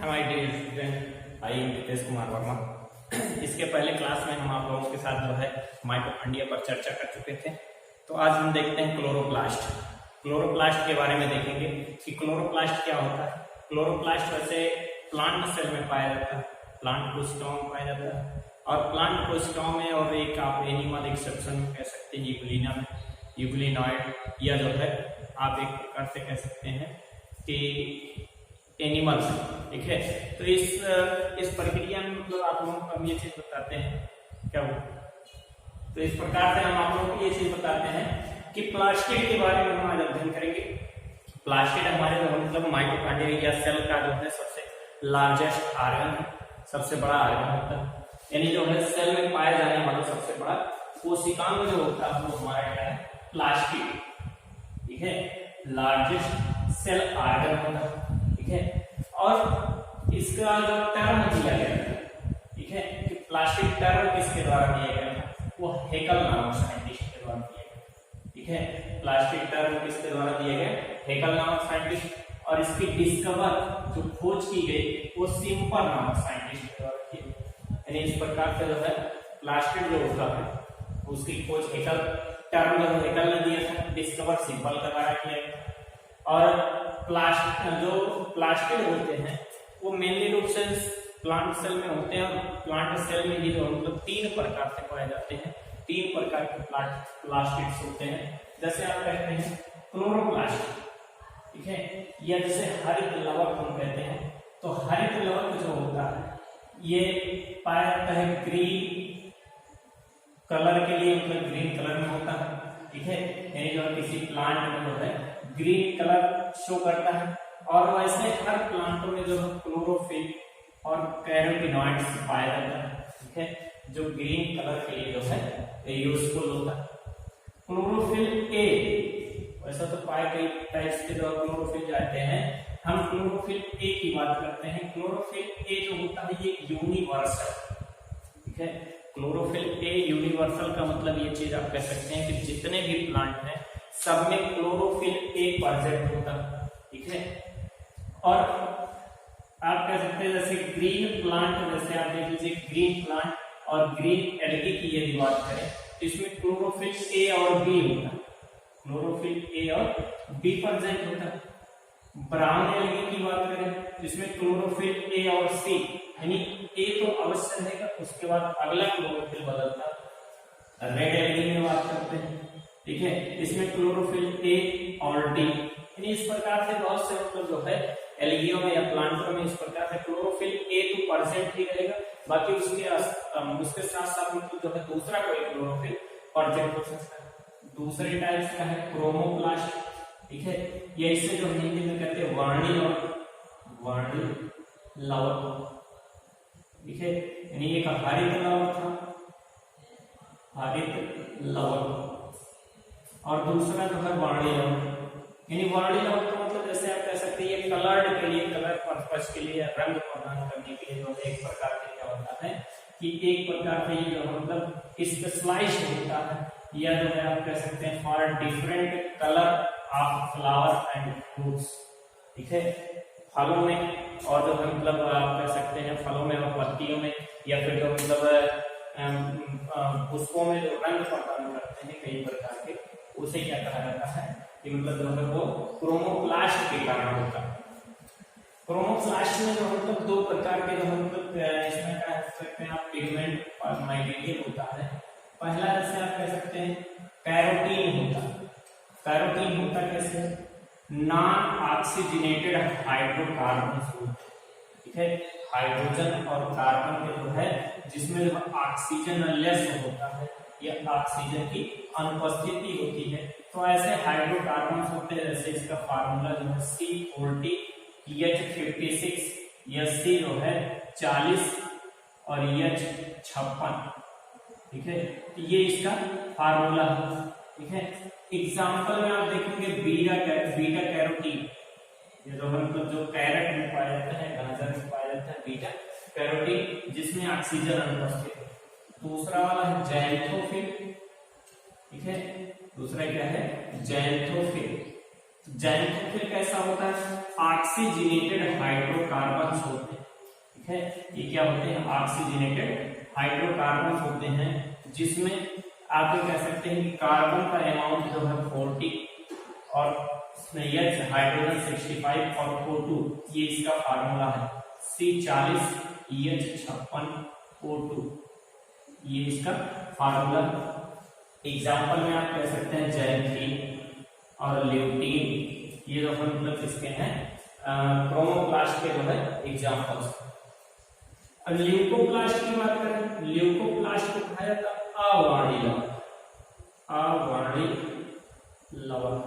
My dear student, I am Nitesh Kumar Verma. इसके पहले class में हम आप लोगों के साथ जो है माइटोकॉन्ड्रिया पर चर्चा कर चुके थे। तो आज हम देखते हैं क्लोरोप्लास्ट। क्लोरोप्लास्ट के बारे में देखेंगे कि क्लोरोप्लास्ट क्या होता है। क्लोरोप्लास्ट वैसे प्लांट सेल में पाया जाता है, प्लांट कोशिकाओं में पाया जाता है। और प्लांट कोशिकाओं में और एक आप एनिमल एक्सेप्शन में कह सकते हैं यूग्लिना में, यूग्लिनॉइड, या जो है आप एक प्रकार से कह सकते हैं कि एनिमल्स, ठीक है। तो इस प्रक्रिया में मतलब आप लोगों को हम ये चीज बताते हैं क्या वो, तो इस प्रकार से हम आप लोगों को ये चीज बताते हैं कि प्लास्टिड के बारे में हम आज अध्ययन करेंगे। प्लास्टिड हमारे मतलब माइटोकॉन्ड्रिया या सेल का जो है सबसे लार्जेस्ट ऑर्गन है, सबसे बड़ा ऑर्गन होता है, यानी जो है सेल में पाए जाने वाला सबसे बड़ा कोशिकांग जो होता है वो हमारा क्या है, प्लास्टिड, ठीक है। लार्जेस्ट सेल ऑर्गन होता है, ठीक है। और इसका जो टर्म दिया गया है, ठीक है, कि प्लास्टिक टर्म किसके द्वारा दिया गया है, वो हेकल नामक साइंटिस्ट के द्वारा दिया गया, ठीक है। प्लास्टिक टर्म किसके द्वारा दिया गया, हेकल नामक साइंटिस्ट। और इसकी डिस्कवर जो खोज की गई वो सिंपल नामक साइंटिस्ट के द्वारा की गई। यानी इस प्रकार से जो है प्लास्टिक जो होता है उसकी खोज हेकल, टर्म जो हेकल ने दिया था, डिस्कवर सिंपल के द्वारा किया गया। और प्लास्टिड होते हैं वो मेनली रूप से प्लांट सेल में होते हैं। और प्लांट सेल में ही जो मतलब तीन प्रकार से पाए जाते हैं, तीन प्रकार के प्लास्टिड्स होते हैं। जैसे आप कहते हैं क्लोरोप्लास्ट, ठीक है, या जैसे हरित लवक हम कहते हैं। तो हरित लवक जो होता है ये पाया जाता है ग्रीन कलर के लिए, मतलब ग्रीन कलर में होता है, ठीक है। यानी जो किसी प्लांट में जो है ग्रीन कलर शो करता है। और वैसे हर प्लांटों में जो क्लोरोफिल और कैरोटीनॉइड्स पाया जाता है, ठीक है, जो ग्रीन कलर के लिए जो है यूजफुल होता है। क्लोरोफिल ए, वैसा तो पाए कई टाइप्स के जो क्लोरोफिल जाते हैं, हम क्लोरोफिल ए की बात करते हैं। क्लोरोफिल ए जो होता है ये यूनिवर्सल, ठीक है। क्लोरोफिल ए यूनिवर्सल का मतलब ये चीज आप कह सकते हैं कि जितने भी प्लांट हैं सब में क्लोरोफिल ए प्रेजेंट होता है, ठीक है। और आप कह सकते हैं जैसे ग्रीन प्लांट, जैसे आप देख लीजिए ग्रीन प्लांट और ग्रीन एल्गी की यदि बात करें तो इसमें क्लोरोफिल ए और बी होता है, क्लोरोफिल ए और बी प्रेजेंट होता है। ब्राउन एल्गी की बात करें इसमें क्लोरोफिल ए और सी, यानी ए तो अवश्य रहेगा, उसके बाद अगला क्लोरोफिल बदलता है। रेड एल्गी में बात करते हैं, ठीक है, इसमें क्लोरोफिल ए और डी, यानी इस प्रकार से बहुत से मतलब जो है एल्गियों में या प्लांटों में इस प्रकार से क्लोरोफिल ए तो प्रेजेंट ही रहेगा, बाकी उसके साथ साथ मतलब जो है दूसरा कोई क्लोरोफिल प्रेजेंट हो सकता है। दूसरे टाइप का है क्रोमोप्लास्ट, ठीक है, ये इसे जो हिंदी में कहते हैं वर्णी लवक, ठीक है, यानी एक हरित लवक था, हरित लवक, और दूसरा जो है वर्णी लवक। यानी वर्णी लवक का मतलब जैसे आप कह सकते हैं ये कलर्ड के लिए, कलर पर्पस के लिए, रंग प्रदान करने के लिए जो एक प्रकार के क्या होता है कि एक प्रकार से ये जो मतलब स्पेशलाइज्ड होता है, या जो है आप कह सकते हैं for different colour of flower and fruits, ठीक है, फलों में और जो है मतलब आप कह सकते हैं फलों में और पत्तियों में, या फिर जो मतलब पुष्पों में जो रंग प्रदान करते हैं कई प्रकार के, उसे क्या कहा जाता है कि मतलब जो है वो क्रोमोप्लास्ट के कारण होता है। क्रोमोप्लास्ट में जो मतलब दो प्रकार के जो मतलब इसमें कह सकते हैं आप पिगमेंट और माइग्रेटिव होता है। पहला जैसे आप कह सकते हैं कैरोटीन होता है। कैरोटीन होता कैसे, नॉन ऑक्सीजनेटेड हाइड्रोकार्बन, ठीक है, हाइड्रोजन और कार्बन के जो है जिसमें जो ऑक्सीजन लेस होता है या ऑक्सीजन की अनुपस्थिति होती है, तो ऐसे हाइड्रोकार्बन होते हैं। जैसे इसका फार्मूला जो है C40H56, या C जो है 40 और H56, ठीक है, ये इसका फार्मूला है, ठीक है। एग्जाम्पल में आप देखेंगे बीटा कैरोटीन, ये जो मतलब जो कैरेट में पाया जाता है, गाजर में पाया जाता है बीटा कैरोटीन, जिसमें ऑक्सीजन अनुपस्थित है। दूसरा वाला है जैंथोफिल, ठीक है, दूसरा क्या है जैंथोफिल, जैंथोफिल कैसा होता है? ऑक्सीजनेटेड हाइड्रोकार्बन्स होते हैं, ठीक है। ये क्या होते हैं? ऑक्सीजनेटेड हाइड्रोकार्बन्स होते हैं, जिसमें आप ये कह सकते हैं कि कार्बन का अमाउंट जो है 40 और H हाइड्रोजन 65 और O2, ये इसका फार्मूला है C40 EH 56 O2, ये इसका फार्मूला। एग्जाम्पल में आप कह सकते हैं जैंथीन और ल्यूटीन, ये जो मतलब इसके हैं क्रोमोप्लास्ट के जो है एग्जाम्पल्स। अब ल्यूकोप्लास्ट की बात करें, ल्यूकोप्लास्ट को कहा जाता है अवर्णी लवण, अवर्णी लवण।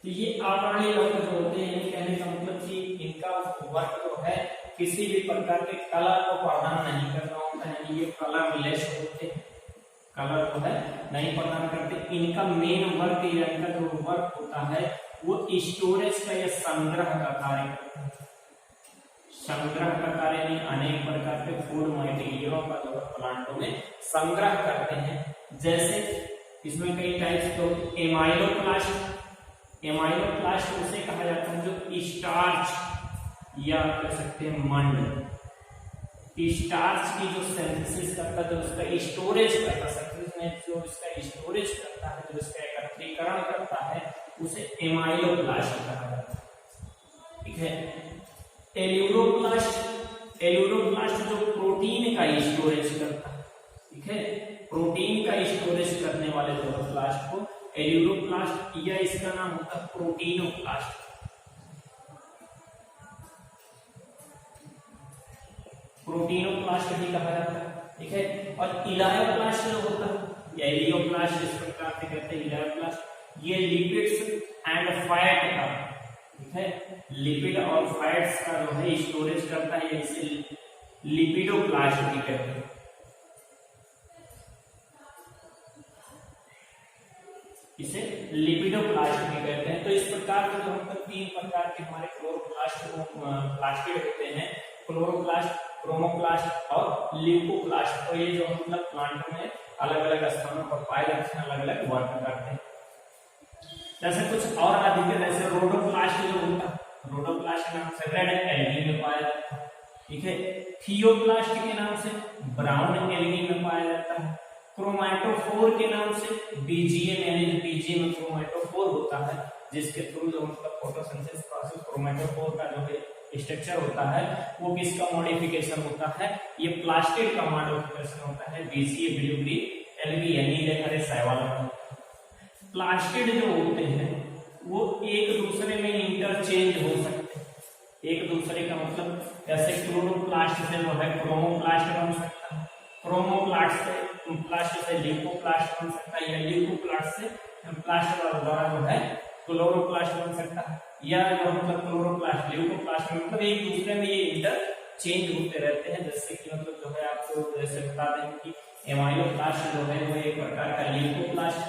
तो ये अवर्णी लवण जो होते हैं, कहने का मतलब कि इनका वर्क जो है किसी भी प्रकार के कलर को प्रदान नहीं करना होता है, ये कलरलेस होते हैं, कलर जो है नहीं प्रदान करते। इनका मेन वर्क या इनका जो वर्क होता है वो स्टोरेज का या संग्रह का कार्य करता है। संग्रह का कार्य नहीं, अनेक प्रकार के फूड मटेरियलों का जो प्लांटों में संग्रह करते हैं। जैसे इसमें कई टाइप्स के एमाइलोप्लास्ट, एमाइलोप्लास्ट उसे कहा जाता है जो स्टार्च या कह सकते हैं मंड, स्टार्च की जो सिंथेसिस करता है, जो उसका स्टोरेज करता है, जो इसका स्टोरेज करता है, जो इसका एकत्रीकरण करता है, उसे एमाइलोप्लास्ट कहा जाता है, ठीक है। एल्यूरोप्लास्ट, एल्यूरोप्लास्ट जो प्रोटीन का स्टोरेज करता है, ठीक है, प्रोटीन का स्टोरेज करने वाले जो प्लास्ट को एल्यूरोप्लास्ट, या इसका नाम होता है प्रोटीनोप्लास्ट, प्रोटीनोप्लास्ट भी कहा जाता है, ठीक है। और इलायोप्लास्ट जो होता है, या इलियोप्लास्ट इस प्रकार से कहते हैं, इलायोप्लास्ट ये लिपिड्स एंड फैट का, ठीक है, लिपिड और फैट्स का जो है स्टोरेज करता है, इसे लिपिडोप्लास्ट भी कहते हैं। इसे लिपिडोप्लास्ट भी कहते हैं। तो इस प्रकार के जो मतलब 3 प्रकार के हमारे क्लोरोप्लास्ट प्लास्टिड होते हैं, क्लोरोप्लास्ट, क्रोमोप्लास्ट और ल्यूकोप्लास्ट। तो ये जो मतलब प्लांट में अलग अलग स्थानों पर पाए जाते हैं, अलग अलग वर्क करते हैं। जैसे कुछ और अधिक है, जैसे रोडोप्लास्ट जो होता है, रोडोप्लास्ट के नाम से रेड एल्गी में पाया जाता है, ठीक है। थियोप्लास्ट के नाम से ब्राउन एल्गी में पाया जाता है। क्रोमैटोफोर के नाम से बीजीएम, यानी बीजीएम में क्रोमैटोफोर होता है, जिसके थ्रू जो मतलब फोटोसिंथेसिस प्रोसेस क्रोमैटोफोर का जो है स्ट्रक्चर होता है वो किसका मॉडिफिकेशन होता है? ये प्लास्टिड का मॉडिफिकेशन होता है, बीजीए ब्लू ग्रीन एल्गी यानी नीले हरे शैवाल। प्लास्टिड जो होते हैं वो एक दूसरे में इंटरचेंज हो सकते हैं, एक दूसरे का मतलब जैसे क्लोरोप्लास्ट से जो है क्रोमोप्लास्ट बन सकता है, क्रोमोप्लास्ट से ल्यूकोप्लास्ट बन सकता है, या ल्यूकोप्लास्ट से प्लास्ट द्वारा जो है क्लोरोप्लास्ट बन सकता है, या जो मतलब क्लोरोप्लास्ट ल्यूकोप्लास्ट में मतलब एक दूसरे में ये इंटरचेंज होते रहते हैं। जैसे कि मतलब जो है आपको जैसे बता दें कि एमाइलोप्लास्ट जो है वो एक प्रकार का ल्यूकोप्लास्ट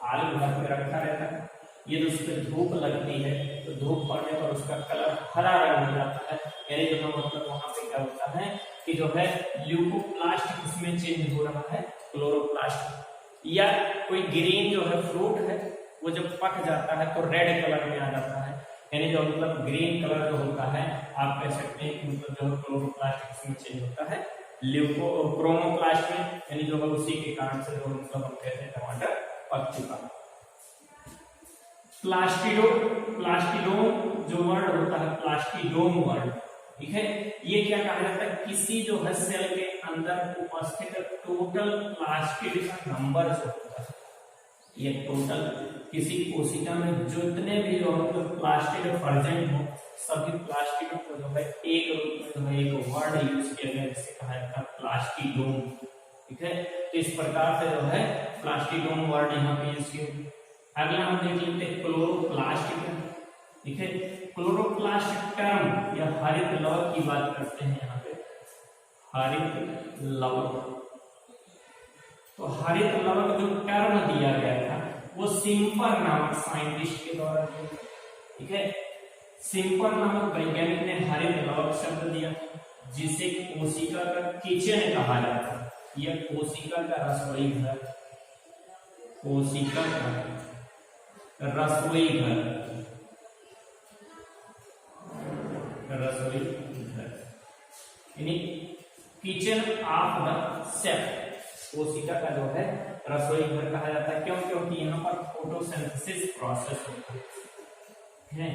आल भर के रखा रहता है, ये उस पर धूप लगती है तो धूप पड़ने पर उसका कलर हरा रंग हो जाता है, यानी जो मतलब वहां पे क्या होता है कि जो है ल्यूकोप्लास्ट इसमें चेंज हो रहा है क्लोरोप्लास्ट। या कोई ग्रीन जो है फ्रूट है वो जब पक जाता है तो रेड कलर में आ जाता है, यानी जो मतलब ग्रीन कलर जो होता है आप कह सकते हैं कि मतलब जो क्लोरोप्लास्ट इसमें चेंज होता है क्रोमोप्लास्ट में, यानी जो है उसी के कारण से जो मतलब हम कहते हैं टमाटर पक चुका। प्लास्टिडोम जो वर्ड होता है, प्लास्टिडोम वर्ड, ठीक है, ये क्या कहा जाता है? किसी जो है सेल के अंदर उपस्थित टोटल प्लास्टिड का नंबर जो होता है, ये टोटल किसी कोशिका में जितने भी जो मतलब प्लास्टिड प्रेजेंट हो सभी प्लास्टिड को जो है एक रूप में जो है एक वर्ड यूज किया गया जिसे कहा जाता है प्लास्टिडोम, ठीक है। तो इस प्रकार से जो है प्लास्टिडोम वर्ड यहाँ पे यूज किया। अगला हम देख लेते हैं क्लोरोप्लास्ट, ठीक है। क्लोरोप्लास्ट टर्म या हरित लवक की बात करते हैं यहाँ पे, हरित लवक। तो हरित लवक जो टर्म दिया गया था वो सिम्पर नामक साइंटिस्ट के द्वारा दिया, ठीक है। सिम्पर नामक वैज्ञानिक ने हरित लवक शब्द दिया जिसे कोशिका का किचन कहा जाता है, यह कोशिका का रसोई घर, कोशिका का रसोई घर, रसोई घर यानी किचन ऑफ द सेल, कोशिका का जो है रसोई घर कहा जाता है। क्यों? क्योंकि यहाँ पर फोटोसिंथेसिस प्रोसेस होता है।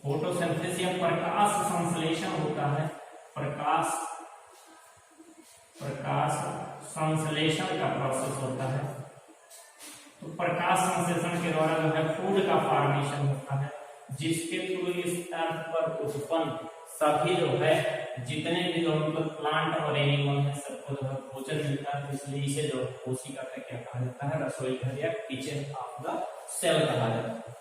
फोटोसिंथेसिस या प्रकाश संश्लेषण होता है, प्रकाश संश्लेषण का प्रोसेस होता है। तो प्रकाश संश्लेषण के द्वारा जो है फूड का फॉर्मेशन होता है, जिसके थ्रू इस अर्थ पर उत्पन्न सभी जो है जितने भी जो मतलब प्लांट और एनिमल है सबको जो है भोजन मिलता है। इसलिए इसे जो कोशिका का क्या कहा जाता है? रसोई घर या किचन ऑफ द सेल कहा जाता है।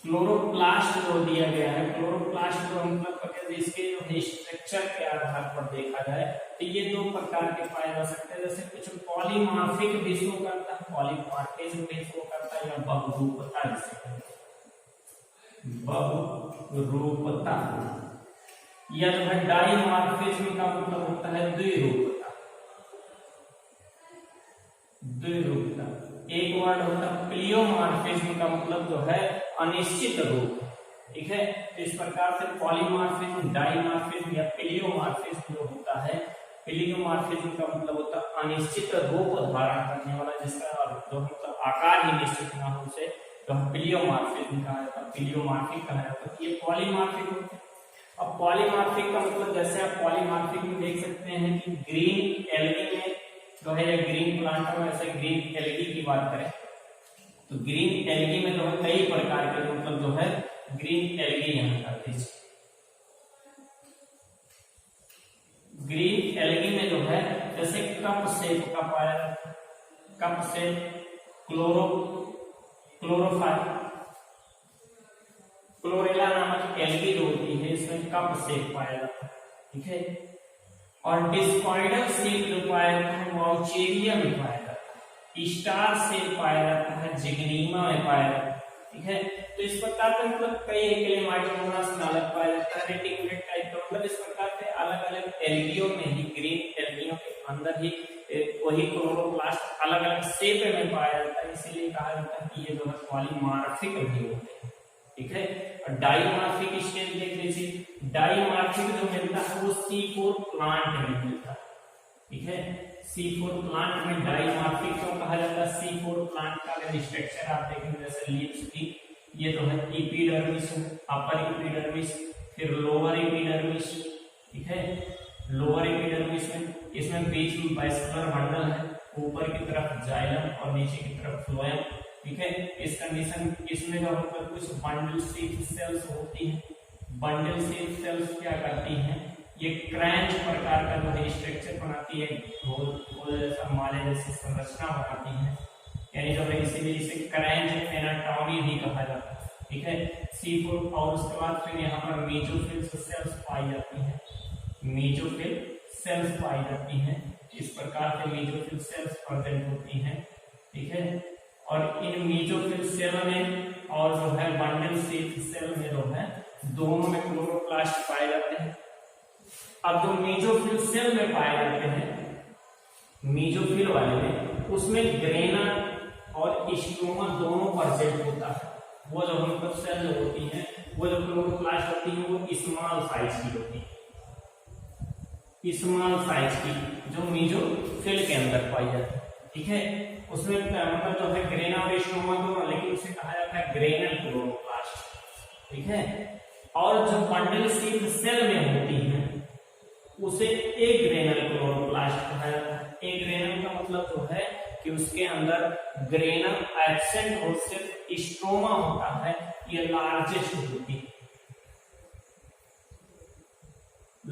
क्लोरोप्लास्ट जो दिया गया है, क्लोरोप्लास्ट जो मतलब इसके जो स्ट्रक्चर के आधार पर देखा जाए तो ये दो प्रकार के पाए जा सकते हैं। जैसे कुछ पॉलीमार्फिक भी शो करता है, पॉलीमार्फिज्म भी शो करता है, या बहुरूपता जिसे कहते हैं, बहुरूपता, या जो है डाईमार्फिज्म का मतलब होता है द्विरूपता। द्विरूपता एक वर्ड होता है। प्लियोमार्फिज्म का मतलब जो है अनिश्चित रूप, ठीक है। तो इस प्रकार से पॉलीमार्फिज्म, डाईमार्फिज्म या प्लियोमार्फिज्म जो होता है, प्लियोमार्फिज्म का मतलब होता है अनिश्चित रूप धारण करने वाला, जिसका जो मतलब आकार ही निश्चित ना हो, उसे तो प्लियोमार्फिज्म कहा जाता है, प्लियोमार्फिक कहा जाता है। ये पॉलीमार्फिक होते हैं। अब पॉलीमार्फिक का मतलब जैसे आप पॉलीमार्फिक में देख सकते हैं कि ग्रीन एल्गी में जो है, या ग्रीन प्लांट में ऐसे ग्रीन एल्गी की बात करें तो ग्रीन एल्गी में जो है कई प्रकार के मतलब जो है ग्रीन एल्गी यहाँ कर दीजिए। ग्रीन एल्गी में जो है जैसे कप शेप का पाया जाता है, कप शेप, क्लोरोफाइल, क्लोरेला नामक एल्गी जो होती है इसमें कप शेप पाया जाता है, ठीक है। और डिस्कॉइडल शेप जो पाया जाता है वाउचेरिया में पाया जाता है, स्टार शेप पाया जाता है जिग्नीमा में पाया जाता है, ठीक है। तो इस प्रकार से मतलब कई एकिलेमाइडोमोनास में अलग पाया जाता है, रेटिकुलेट टाइप का, मतलब इस प्रकार से अलग अलग एल्गियों में ही, ग्रीन एल्गियों के अंदर ही वही क्लोरोप्लास्ट अलग अलग शेप में पाया जाता है। इसीलिए कहा जाता है कि ये जो है पॉलीमार्फिक भी होते हैं, ठीक है। और डाईमार्फिक स्टेज देख लीजिए, डाईमार्फिक जो मिलता है वो C4 प्लांट में मिलता है, ठीक है। C4 प्लांट में डाईमार्फिक क्यों कहा जाता है? C4 प्लांट का अगर स्ट्रक्चर आप देखेंगे जैसे लीव्स की, ये जो है एपिडर्मिस, अपर एपिडर्मिस, फिर लोअर एपिडर्मिस, ठीक है। लोअर एपिडर्मिस में इसमें बीच में बाइस्कुलर बंडल है, ऊपर की तरफ जाइलम और नीचे की तरफ फ्लोएम, ठीक है। इस कंडीशन इसमें जो मतलब कुछ बंडल शीथ सेल्स होती हैं। बंडल शीथ सेल्स क्या करती हैं? ये क्रैंच प्रकार का जो है स्ट्रक्चर बनाती है, गोल जैसा माले जैसी संरचना बनाती है, यानी जो है इसीलिए इसे क्रैंच एनाटॉमी भी कहा जाता है, ठीक है। C4 और उसके बाद फिर यहाँ पर मेसोफिल सेल्स पाई जाती हैं, मेसोफिल सेल्स पाई जाती हैं। इस प्रकार से मेसोफिल सेल्स प्रेजेंट होती हैं, ठीक है। और इन मेसोफिल सेल में और जो है बंडल शीथ सेल में जो है दोनों में क्लोरोप्लास्ट पाए जाते हैं। अब जो मेसोफिल सेल में पाए जाते हैं, मेसोफिल वाले में, उसमें ग्रेना और स्ट्रोमा दोनों प्रेजेंट होता है। वो जो मतलब सेल जो होती है, वो जो क्लोरोप्लास्ट होती है वो स्मॉल साइज की होती है, स्मॉल साइज की, जो मेसोफिल के अंदर पाई जाती है, ठीक है। उसमें मतलब जो है ग्रेना और स्ट्रोमा दोनों, लेकिन उसे कहा जाता है ग्रेनल क्लोरोप्लास्ट, ठीक है। और जो बंडल शीथ सेल में होती है उसे एग्रेनल क्लोरोप्लास्ट कहा जाता है। एग्रेनल का मतलब जो है कि उसके अंदर ग्रेना एब्सेंट और सिर्फ स्ट्रोमा होता है, ये लार्जेस्ट होती है,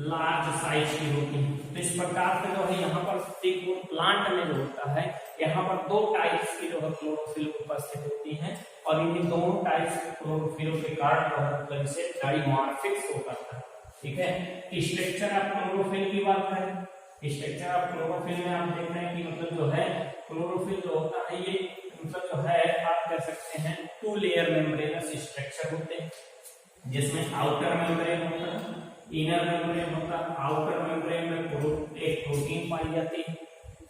लार्ज साइज की होती है। तो इस प्रकार से जो है यहाँ पर C4 प्लांट में जो होता है, यहाँ पर दो टाइप्स की जो है क्लोरोफिल उपस्थित होती हैं, और इन्हीं दोनों टाइप्स के क्लोरोफिल के कारण जो है मतलब इसे डाईमार्फिक शो करता है, ठीक है। स्ट्रक्चर ऑफ क्लोरोफिल की बात करें, स्ट्रक्चर ऑफ क्लोरोफिल में आप देख रहे हैं कि मतलब जो है क्लोरोफिल जो होता है ये मतलब जो है आप कह सकते हैं 2 लेयर मेम्ब्रेनस स्ट्रक्चर होते हैं, जिसमें आउटर मेम्ब्रेन होता है, इनर मेम्ब्रेन होता है। आउटर मेम्ब्रेन में एक प्रोटीन पाई जाती है,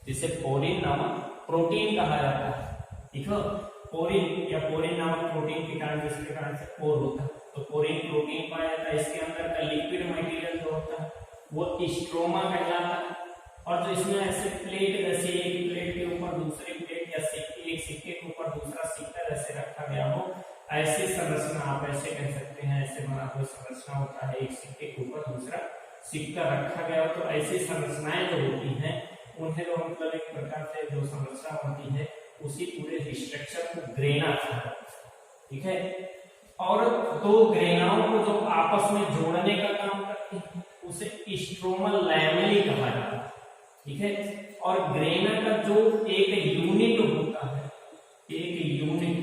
जिसे पोरिन नामक प्रोटीन कहा जाता है। ठीक है, पोरिन या पोरिन नामक प्रोटीन के कारण, जिसके कारण से पोर होता है, तो पोरिन प्रोटीन पाया जाता है। इसके अंदर का लिक्विड मटेरियल जो होता है वो स्ट्रोमा कहलाता है। और जो इसमें ऐसे प्लेट, जैसे एक प्लेट के ऊपर दूसरी प्लेट या सिक्के, एक सिक्के के ऊपर दूसरा सिक्का जैसे रखा गया हो, ऐसी संरचना आप ऐसे कह सकते हैं, ऐसे बना हुआ संरचना होता है, एक सिक्के के ऊपर दूसरा सिक्का रखा गया हो। तो ऐसी संरचनाएं जो होती हैं उन्हें जो मतलब एक प्रकार से जो संरचना होती है उसी पूरे स्ट्रक्चर को ग्रेना कहा जाता है। ठीक है, और दो ग्रेनाओं को जो आपस में जोड़ने का काम करती है उसे स्ट्रोमल लैमेली कहा जाता है। ठीक है, और ग्रेना का जो एक यूनिट होता है, एक यूनिट,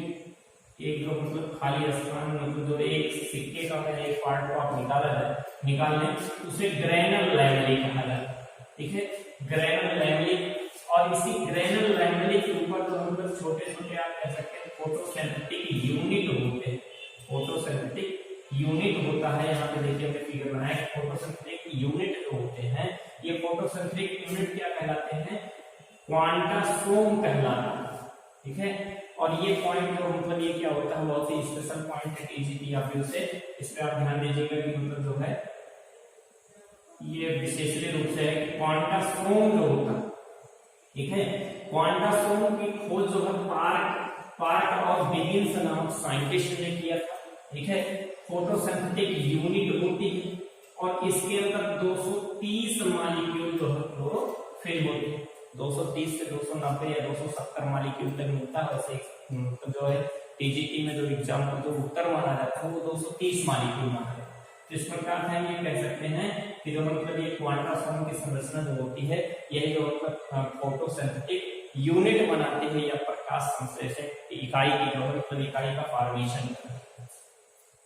एक जो मतलब खाली स्थान, मतलब जो एक सिक्के का एक पार्ट को आप निकाल लें उसे ग्रेनल लैमेली कहा जाता है। ठीक है, ग्रेनल लैमेली। और इसी ग्रेनल लैमेली के ऊपर जो मतलब छोटे छोटे आप कह सकते हैं फोटोसिंथेटिक यूनिट होते हैं, फोटोसिंथेटिक यूनिट होता है। यहाँ पे देखिए हमने फिगर बनाया है, फोटोसिंथेटिक यूनिट जो होते हैं, ये फोटोसिंथेटिक यूनिट क्या कहलाते हैं, क्वांटासोम कहलाते हैं। ठीक है, और ये पॉइंट जो मतलब ये क्या होता है, बहुत ही स्पेशल पॉइंट है टीजीटी या फिर से, इस पे आप ध्यान दीजिएगा कि मतलब जो है ये विशेष रूप से क्वांटासोम जो होता है। ठीक है, क्वांटासोम की खोज जो है पार्क और बिगिंस नामक साइंटिस्ट ने किया था। ठीक है, फोटोसिंथेटिक यूनिट होती है और इसके अंदर 230 मॉलिक्यूल जो है क्लोरोफिल होते हैं। 230 से 290 या 270 मॉलिक्यूल तक मिलता है। वैसे जो है टीजीटी में जो एग्जाम का जो उत्तर माना जाता है वो 230 मॉलिक्यूल माना जाता है। इस प्रकार से हम ये कह सकते हैं कि जो मतलब ये क्वांटासोम की संरचना जो होती है यही जो मतलब फोटोसिंथेटिक यूनिट बनाते हैं या प्रकाश संश्लेषक इकाई की जो मतलब इकाई का फॉर्मेशन करते हैं।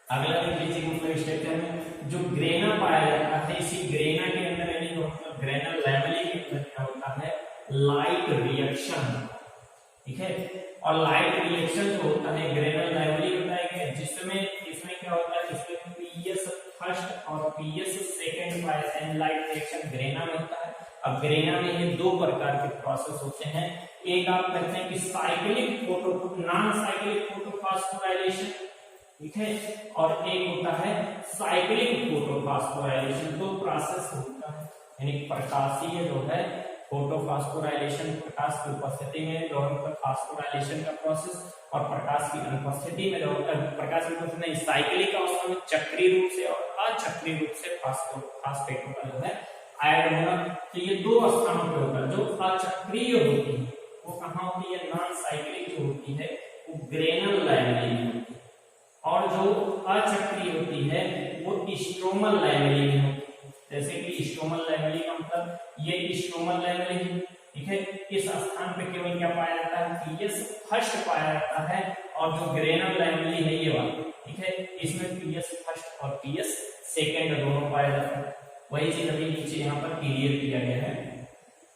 अगला देख लीजिए मतलब स्ट्रक्चर में जो ग्रेना पाया जाता है, इसी ग्रेना के अंदर यानी जो मतलब ग्रेनल लैमेली के अंदर क्या होता है, लाइट रिएक्शन। ठीक है, और लाइट रिएक्शन जो होता है ग्रेनल लैमेली बताया गया, जिसमें इसमें क्या होता है, इसमें पीएस फर्स्ट और पीएस सेकंड पाया जाता है। लाइट रिएक्शन ग्रेना में होता है। अब ग्रेना में ये दो प्रकार के प्रोसेस होते हैं, एक आप कहते हैं कि cyclic photo, non cyclic photophosphorylation. ठीक है, और एक होता है साइक्लिक फोटोफॉस्फोराइलेशन। दो प्रोसेस होता है, यानी प्रकाशीय जो है फोटोफॉस्फोराइलेशन, प्रकाश की उपस्थिति में जो है फास्फोराइलेशन का प्रोसेस, और प्रकाश की अनुपस्थिति में जो होता है, प्रकाश की उपस्थिति में साइक्लिक अवस्था में चक्रीय रूप से और अचक्रीय रूप से फास्फेटों का जो है ऐड होना। तो ये दो स्थानों पे होता है। जो अचक्रीय होती है वो कहाँ होती है, नॉन साइक्लिक जो होती है वो ग्रेनल लैमेली में होती है, और जो अचक्रीय होती है वो स्ट्रोमल लैमेली में होती है। जैसे कि स्ट्रोमल लैमेली का मतलब ये स्ट्रोमल लैमेली। ठीक है, इस स्थान पे केवल क्या पाया जाता है, पीएस फर्स्ट पाया जाता है, और जो ग्रेनल लैमेली है ये वाला, ठीक है, इसमें पीएस फर्स्ट और पीएस सेकंड दोनों पाया जाता है। वही चीज अभी नीचे यहाँ पर क्लियर किया गया है।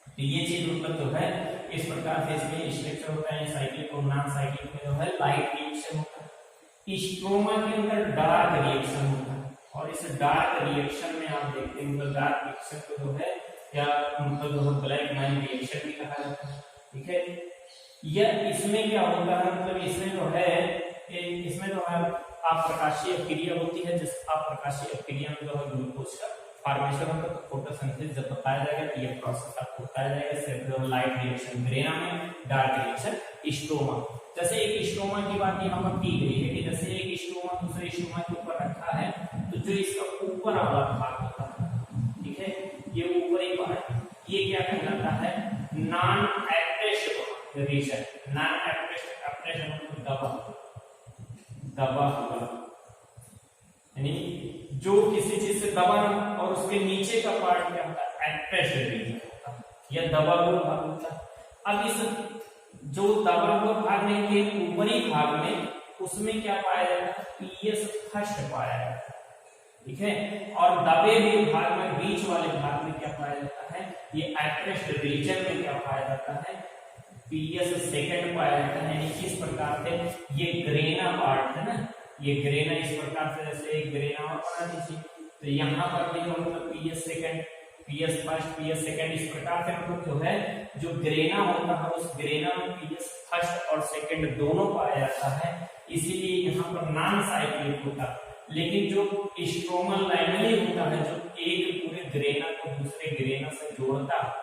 तो ये चीज मतलब जो है इस प्रकार से इसमें स्ट्रक्चर होता है। साइक्लिक और नॉन साइक्लिक में जो है लाइट रिएक्शन होता है, स्ट्रोमा के अंदर डार्क रिएक्शन होता है, और इस डार्क रिएक्शन में आप देखते हैं मतलब डार्क रिएक्शन को जो है या मतलब जो ब्लैक मैन रिएक्शन भी कहा जाता है। ठीक है, यह इसमें क्या होता है, मतलब इसमें जो है आप प्रकाशीय क्रिया होती है, जिस आप प्रकाशीय क्रिया में जो है ग्लूकोज का फॉर्मेशन होता है। फोटोसिंथेसिस जब बताया जाएगा तो ये प्रोसेस आपको बताया जाएगा। सिर्फ लाइट रिएक्शन ग्रेना में, डार्क रिएक्शन स्ट्रोमा। जैसे एक स्ट्रोमा की बात यहाँ पर की गई है कि जैसे एक स्ट्रोमा दूसरे स्ट्रोमा के ऊपर रखा है, तो जो इसका ऊपर वाला भाग होता है, ठीक है, ये ऊपरी पार्ट, ये क्या कहलाता है, non abrasive region. Non abrasive मतलब दबा हुआ, यानी जो किसी चीज से दबा, और उसके नीचे का पार्ट क्या होता है, एब्रेसिव रीजन होता है, या दबा हुआ भाग होता है। अब इस जो दबा हुआ भाग में के ऊपरी भाग में उसमें क्या पाया जाता है, पीएस फर्स्ट पाया जाता है। ठीक है, और दबे हुए भाग में बीच वाले भाग में क्या पाया जाता है, ये एब्रेसिव रीजन में क्या पाया जाता है, पीएस सेकंड पाया जाता है। यानी इस प्रकार से ये ग्रेना पार्ट है ना, ये ग्रेना इस प्रकार से, जैसे एक ग्रेना और बना दीजिए, तो यहाँ पर भी जो मतलब PS second, PS first PS second, इस प्रकार से मतलब जो है जो ग्रेना होता है उस ग्रेना में पीएस फर्स्ट और सेकंड दोनों पाया जाता है, इसीलिए यहाँ पर नॉन साइक्लिक होता है। लेकिन जो स्ट्रोमल लाइनली होता है जो एक पूरे ग्रेना को दूसरे ग्रेना से जोड़ता है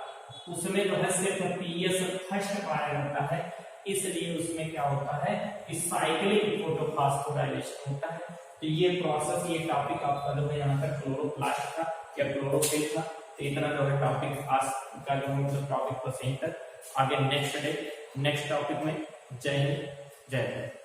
उसमें जो है सिर्फ पीएस फर्स्ट पाया जाता है, इसलिए उसमें क्या होता है कि साइक्लिक फोटोफॉस्फोराइलेशन होता है। तो ये प्रोसेस ये टॉपिक आपका जो है यहाँ पर क्लोरोप्लास्ट था या क्लोरोफिल था, तो इतना जो है टॉपिक आज का जो मतलब टॉपिक पर सही तक आगे नेक्स्ट डे नेक्स्ट टॉपिक में। जय हिंद जय भारत।